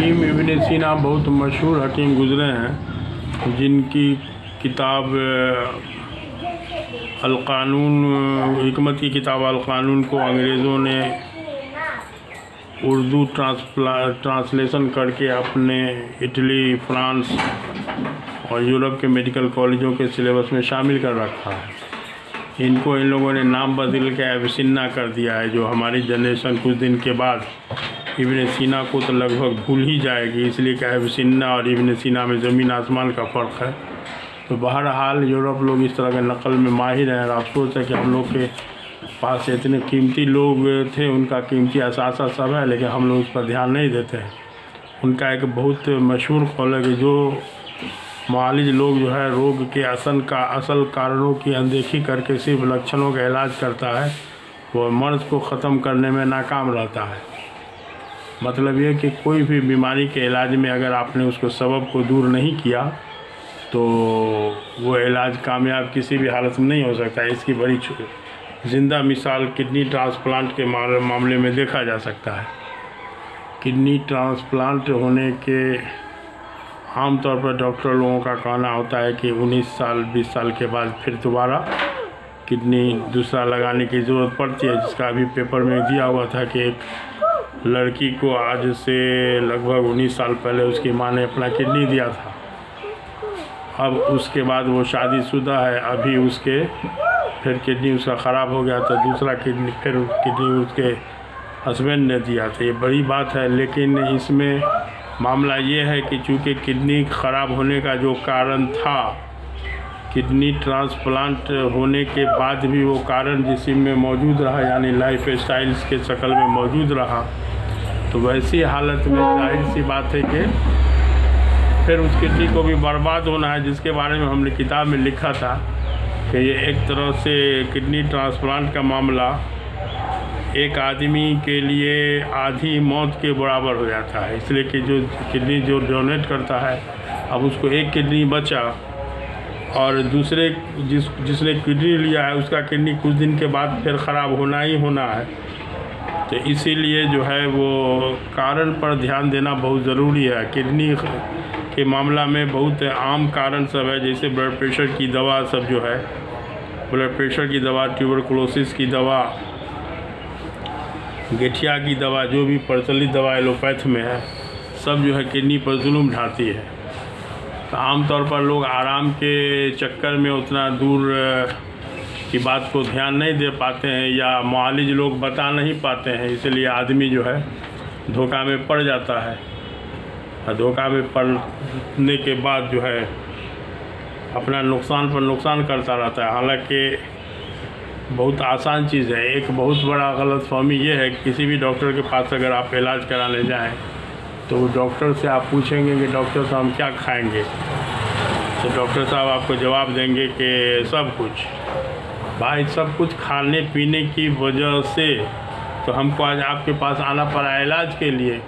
हकीम इब्न सीना बहुत मशहूर हकीम गुज़रे हैं, जिनकी किताब अल-क़ानून, हिकमत की किताब अल-क़ानून को अंग्रेज़ों ने उर्दू ट्रांसलेशन करके अपने इटली, फ्रांस और यूरोप के मेडिकल कॉलेजों के सिलेबस में शामिल कर रखा है। इन लोगों ने नाम बदल के एविसिन्ना कर दिया है, जो हमारी जनरेशन कुछ दिन के बाद इब्न सीना को तो लगभग भूल ही जाएगी, इसलिए कि एविसिन्ना और इब्न सीना में ज़मीन आसमान का फ़र्क है। तो बहरहाल यूरोप लोग इस तरह के नकल में माहिर हैं, और अफसोस है कि हम लोग के पास इतने कीमती लोग थे, उनका कीमती असासा सब है, लेकिन हम लोग उस पर ध्यान नहीं देते हैं। उनका एक बहुत मशहूर कौल है कि जो मुआलिज लोग जो है रोग के असल कारणों की अनदेखी करके सिर्फ लक्षणों का इलाज करता है, वो मर्ज़ को ख़त्म करने में नाकाम रहता है। मतलब ये कि कोई भी बीमारी के इलाज में अगर आपने उसको सबब को दूर नहीं किया तो वो इलाज कामयाब किसी भी हालत में नहीं हो सकता है। इसकी बड़ी ज़िंदा मिसाल किडनी ट्रांसप्लांट के मामले में देखा जा सकता है। किडनी ट्रांसप्लांट होने के आमतौर पर डॉक्टर लोगों का कहना होता है कि 19 साल 20 साल के बाद फिर दोबारा किडनी दूसरा लगाने की ज़रूरत पड़ती है, जिसका अभी पेपर में दिया हुआ था कि एक लड़की को आज से लगभग 19 साल पहले उसकी मां ने अपना किडनी दिया था। अब उसके बाद वो शादीशुदा है, अभी उसके फिर किडनी उसका ख़राब हो गया, तो दूसरा किडनी उसके हस्बैंड ने दिया था। ये बड़ी बात है, लेकिन इसमें मामला ये है कि चूँकि किडनी ख़राब होने का जो कारण था, किडनी ट्रांसप्लांट होने के बाद भी वो कारण जिस्म में मौजूद रहा, यानी लाइफ स्टाइल्स के शक्ल में मौजूद रहा, तो वैसी हालत में जाहिर सी बात है कि फिर उस किडनी को भी बर्बाद होना है, जिसके बारे में हमने किताब में लिखा था कि ये एक तरह से किडनी ट्रांसप्लांट का मामला एक आदमी के लिए आधी मौत के बराबर हो जाता है। इसलिए कि जो किडनी जो डोनेट करता है, अब उसको एक किडनी बचा और दूसरे जिसने किडनी लिया है उसका किडनी कुछ दिन के बाद फिर ख़राब होना ही होना है। तो इसीलिए जो है वो कारण पर ध्यान देना बहुत ज़रूरी है। किडनी के मामला में बहुत आम कारण सब है, जैसे ब्लड प्रेशर की दवा सब जो है, ब्लड प्रेशर की दवा, ट्यूबरकुलोसिस की दवा, गठिया की दवा, जो भी प्रचलित दवा एलोपैथ में है, सब जो है किडनी पर जुल्म ढाती है। तो आमतौर पर लोग आराम के चक्कर में उतना दूर की बात को ध्यान नहीं दे पाते हैं, या मुआलिज लोग बता नहीं पाते हैं, इसलिए आदमी जो है धोखा में पड़ जाता है, और धोखा में पड़ने के बाद जो है अपना नुकसान पर नुकसान करता रहता है। हालांकि बहुत आसान चीज़ है। एक बहुत बड़ा गलतफहमी ये है कि किसी भी डॉक्टर के पास अगर आप इलाज कराने जाएं तो डॉक्टर से आप पूछेंगे कि डॉक्टर साहब हम क्या खाएंगे, तो डॉक्टर साहब आपको जवाब देंगे कि सब कुछ। भाई, सब कुछ खाने पीने की वजह से तो हमको आज आपके पास आना पड़ा इलाज के लिए।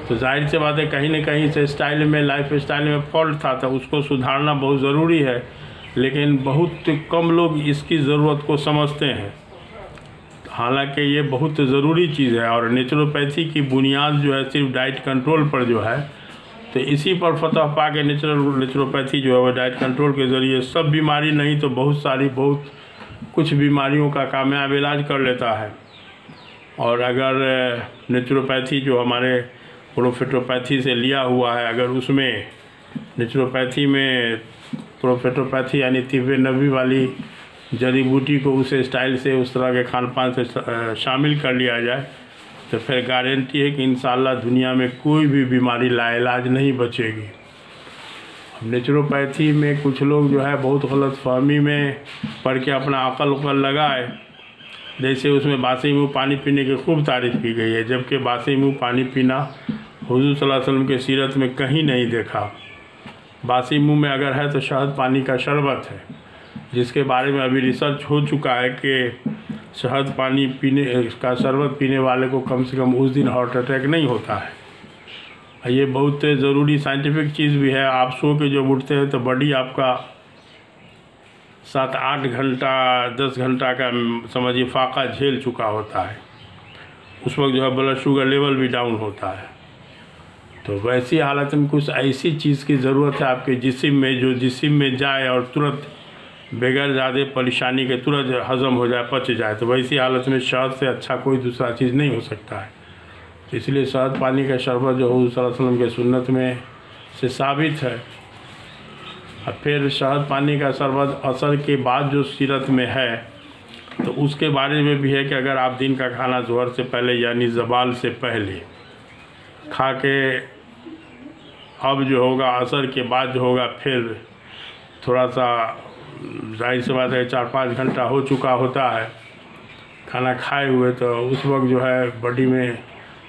तो जाहिर सी बात है कहीं ना कहीं से स्टाइल में, लाइफ स्टाइल में फॉल्ट था, तो उसको सुधारना बहुत ज़रूरी है, लेकिन बहुत कम लोग इसकी ज़रूरत को समझते हैं। हालांकि ये बहुत ज़रूरी चीज़ है, और नेचुरोपैथी की बुनियाद जो है सिर्फ डाइट कंट्रोल पर जो है, तो इसी पर फतह पा के नेचुरोपैथी जो है वो डाइट कंट्रोल के ज़रिए सब बीमारी नहीं तो बहुत कुछ बीमारियों का कामयाब इलाज कर लेता है। और अगर नेचुरोपैथी जो हमारे प्रोफेटोपैथी से लिया हुआ है, अगर उसमें नेचुरोपैथी में प्रोफेटोपैथी यानी तिब्बे नबी वाली जड़ी बूटी को उस स्टाइल से, उस तरह के खान पान से शामिल कर लिया जाए, तो फिर गारंटी है कि इंशाअल्लाह दुनिया में कोई भी बीमारी लाइलाज नहीं बचेगी। अब नेचुरोपैथी में कुछ लोग जो है बहुत गलतफहमी में पढ़ के अपना अकल लगाए, जैसे उसमें बासी मुँह पानी पीने की खूब तारीफ़ की गई है, जबकि बासी मुँह पानी पीना हुज़ूर सल्लल्लाहु अलैहि वसल्लम के सीरत में कहीं नहीं देखा। बासी मुंह में अगर है तो शहद पानी का शरबत है, जिसके बारे में अभी रिसर्च हो चुका है कि शहद पानी पीने का शरबत पीने वाले को कम से कम उस दिन हार्ट अटैक नहीं होता है। ये बहुत ज़रूरी साइंटिफिक चीज़ भी है। आप सो के जब उठते हैं तो बॉडी आपका 7-8 घंटा 10 घंटा का समझिए फाका झेल चुका होता है। उस वक्त जो है ब्लड शुगर लेवल भी डाउन होता है। तो वैसी हालत में कुछ ऐसी चीज़ की ज़रूरत है आपके जिस्म में, जो जिस्म में जाए और तुरंत बगैर ज़्यादा परेशानी के तुरंत हज़म हो जाए, पच जाए। तो वैसी हालत में शहद से अच्छा कोई दूसरा चीज़ नहीं हो सकता है। तो इसलिए शहद पानी का शरबत जो हुज़ूर सल्लल्लाहु अलैहि वसल्लम के सुन्नत में से साबित है। और फिर शहद पानी का शरबत असर के बाद जो सीरत में है, तो उसके बारे में भी है कि अगर आप दिन का खाना ज़ोहर से पहले यानी ज़वाल से पहले खा के अब जो होगा असर के बाद जो होगा, फिर थोड़ा सा जाहिर सी बात है 4-5 घंटा हो चुका होता है खाना खाए हुए, तो उस वक्त जो है बॉडी में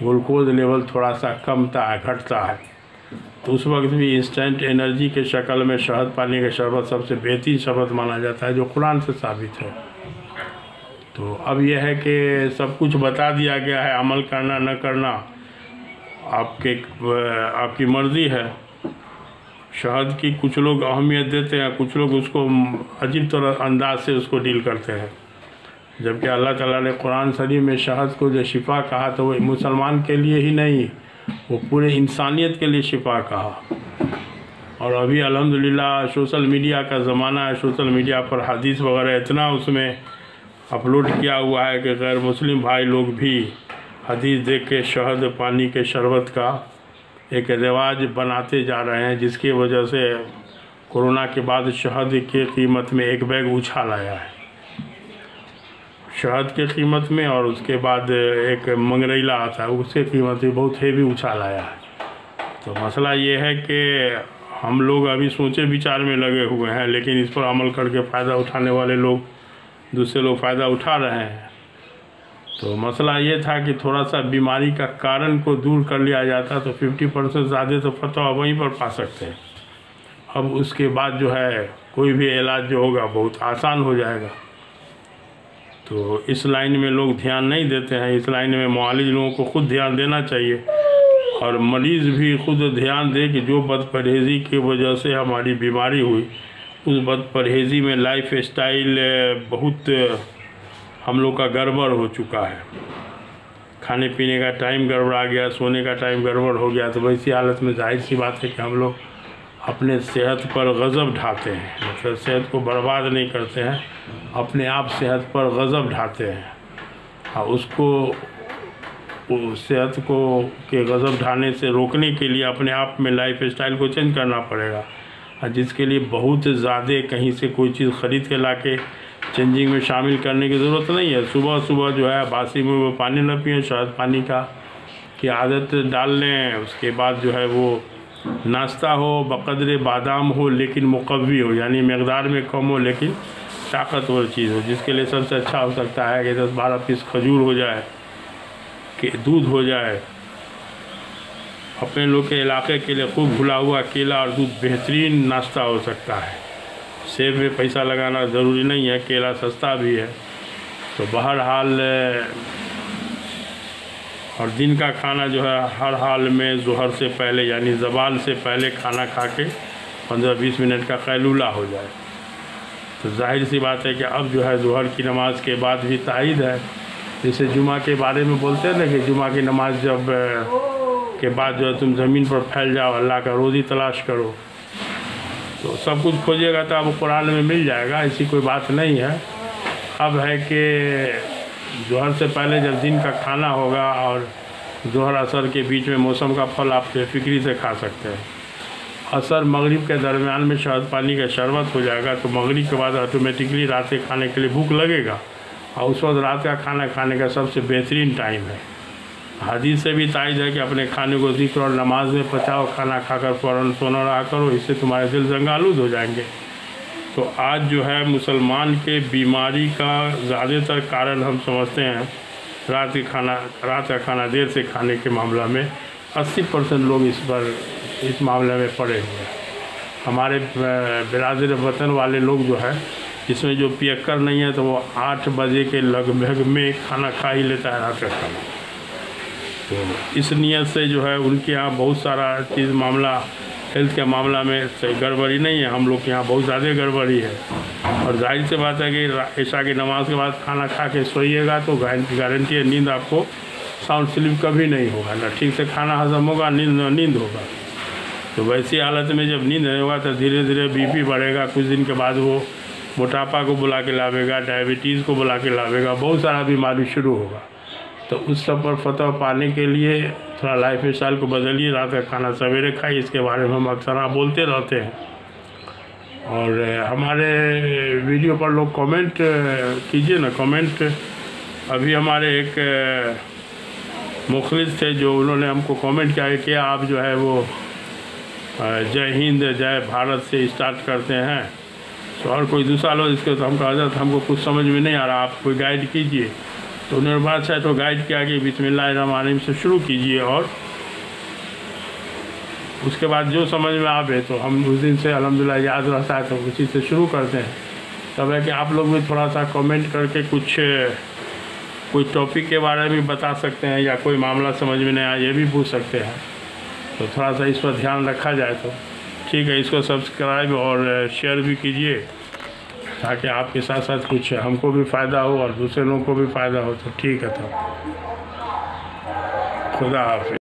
ग्लूकोज लेवल थोड़ा सा कमता है, घटता है। तो उस वक्त भी इंस्टेंट एनर्जी के शक्ल में शहद पानी का शरबत सबसे बेहतरीन शरबत माना जाता है, जो कुरान से साबित है। तो अब यह है कि सब कुछ बता दिया गया है, अमल करना न करना आपकी मर्ज़ी है। शहद की कुछ लोग अहमियत देते हैं, कुछ लोग उसको अजीब तरह अंदाज से उसको डील करते हैं, जबकि अल्लाह ताला ने कुरान शरीफ में शहद को जो शिफा कहा, तो वो मुसलमान के लिए ही नहीं, वो पूरे इंसानियत के लिए शिफा कहा। और अभी अल्हम्दुलिल्लाह सोशल मीडिया का ज़माना है, सोशल मीडिया पर हदीस वगैरह इतना उसमें अपलोड किया हुआ है कि गैर मुस्लिम भाई लोग भी हदीस देख के शहद पानी के शरबत का एक रिवाज बनाते जा रहे हैं, जिसकी वजह से कोरोना के बाद शहद की कीमत में एक बैग उछाल आया है, शहद की कीमत में। और उसके बाद एक मंगरैला आता है, उसके कीमत में बहुत हेवी उछाल आया है। तो मसला ये है कि हम लोग अभी सोचे विचार में लगे हुए हैं, लेकिन इस पर अमल करके फ़ायदा उठाने वाले लोग, दूसरे लोग फ़ायदा उठा रहे हैं। तो मसला ये था कि थोड़ा सा बीमारी का कारण को दूर कर लिया जाता तो 50% ज़्यादा तो फतवा वहीं पर पा सकते हैं। अब उसके बाद जो है कोई भी इलाज जो होगा बहुत आसान हो जाएगा। तो इस लाइन में लोग ध्यान नहीं देते हैं। इस लाइन में मुआलिज लोगों को खुद ध्यान देना चाहिए, और मरीज़ भी खुद ध्यान दे कि जो बदपरहेज़ी की वजह से हमारी बीमारी हुई, उस बदपरहेज़ी में लाइफ स्टाइल बहुत हम लोग का गड़बड़ हो चुका है। खाने पीने का टाइम गड़बड़ा गया, सोने का टाइम गड़बड़ हो गया। तो वैसी हालत में जाहिर सी बात है कि हम लोग अपने सेहत पर गज़ब ढाते हैं, मतलब सेहत को बर्बाद नहीं करते हैं, अपने आप सेहत पर गज़ब ढाते हैं। और उसको सेहत को के गज़ब ढाने से रोकने के लिए अपने आप में लाइफ स्टाइल को चेंज करना पड़ेगा, और जिसके लिए बहुत ज़्यादा कहीं से कोई चीज़ ख़रीद के ला के चेंजिंग में शामिल करने की ज़रूरत नहीं है। सुबह सुबह जो है बासी में वो पानी न पिए, शहद पानी की आदत डाल लें। उसके बाद जो है वो नाश्ता हो बक़द्र बादाम हो, लेकिन मुक़व्वी हो, यानी मकदार में कम हो लेकिन ताकतवर चीज़ हो। जिसके लिए सबसे अच्छा हो सकता है कि 10-12 पीस खजूर हो जाए, कि दूध हो जाए। अपने लोग के इलाके के लिए खूब घुला हुआ केला और दूध बेहतरीन नाश्ता हो सकता है। सेब में पैसा लगाना ज़रूरी नहीं है, केला सस्ता भी है। तो बहरहाल और दिन का खाना जो है हर हाल में ज़ोहर से पहले यानी ज़वाल से पहले खाना खा के 15-20 मिनट का कैलूला हो जाए। तो जाहिर सी बात है कि अब जो है ज़ोहर की नमाज़ के बाद भी तायद है। जैसे जुमा के बारे में बोलते हैं ना कि जुमा की नमाज जब के बाद जो है तुम ज़मीन पर फैल जाओ, अल्लाह का रोज़ी तलाश करो, तो सब कुछ खोजिएगा तो अब कुरान में मिल जाएगा, ऐसी कोई बात नहीं है। अब है कि ज़ोहर से पहले जब दिन का खाना होगा और ज़ोहर असर के बीच में मौसम का फल आप बेफिक्री से खा सकते हैं। असर मगरिब के दरमियान में शहद पानी का शरबत हो जाएगा, तो मगरिब के बाद ऑटोमेटिकली रात के खाने के लिए भूख लगेगा, और उस वक्त रात का खाना खाने का सबसे बेहतरीन टाइम है। हदीस से भी तायद है कि अपने खाने को ज़िक्र और नमाज में पचाओ, खाना खाकर फ़ौरन सोना रहा करो, इससे तुम्हारे दिल जंगालूद हो जाएंगे। तो आज जो है मुसलमान के बीमारी का ज़्यादातर कारण हम समझते हैं रात का खाना देर से खाने के मामला में 80% लोग इस मामले में पड़े हुए हैं। हमारे बिरादर वतन वाले लोग जो है, इसमें जो पियक्कर नहीं है, तो वो 8 बजे के लगभग में खाना खा ही लेता है रात का खाना। तो इस नियत से जो है उनके यहाँ बहुत सारा चीज़ मामला हेल्थ के मामला में सही गड़बड़ी नहीं है, हम लोग के यहाँ बहुत ज़्यादा गड़बड़ी है। और जाहिर सी बात है कि ईशा की नमाज़ के बाद खाना खा के सोइएगा तो गारंटी है नींद आपको साउंड स्लीप कभी नहीं होगा, ना ठीक से खाना हजम होगा, नींद होगा। तो वैसी हालत में जब नींद नहीं होगा तो धीरे धीरे बीपी बढ़ेगा, कुछ दिन के बाद वो मोटापा को बुला के लावेगा, डायबिटीज़ को बुला के लावेगा, बहुत सारा बीमारी शुरू होगा। तो उस सब पर फतवा पाने के लिए थोड़ा लाइफ स्टाइल को बदलिए, रात का खाना सवेरे खाइए, इसके बारे में हम अक्सर बोलते रहते हैं। और हमारे वीडियो पर लोग कमेंट कीजिए ना, कमेंट। अभी हमारे एक मुखलिस थे जो उन्होंने हमको कमेंट किया कि आप जो है वो जय हिंद जय भारत से स्टार्ट करते हैं, तो और कोई दूसरा लोग इसके, तो हम कहा जाता हमको कुछ समझ में नहीं आ रहा, आप कोई गाइड कीजिए। तो उन्होंने बात चाहे तो गाइड किया कि बिस्मिल्लाहिर्रहमानिर्रहीम से शुरू कीजिए, और उसके बाद जो समझ में आवे तो हम उस दिन से अल्हम्दुलिल्लाह याद रहता है तो उसी से शुरू करते हैं। तब है कि आप लोग भी थोड़ा सा कमेंट करके कोई टॉपिक के बारे में बता सकते हैं, या कोई मामला समझ में नहीं आया ये भी पूछ सकते हैं। तो थोड़ा सा इस पर ध्यान रखा जाए तो ठीक है। इसको सब्सक्राइब और शेयर भी कीजिए, ताकि आपके साथ साथ कुछ हमको भी फ़ायदा हो और दूसरे लोगों को भी फ़ायदा हो। तो ठीक है, तो खुदा हाफ़िज़।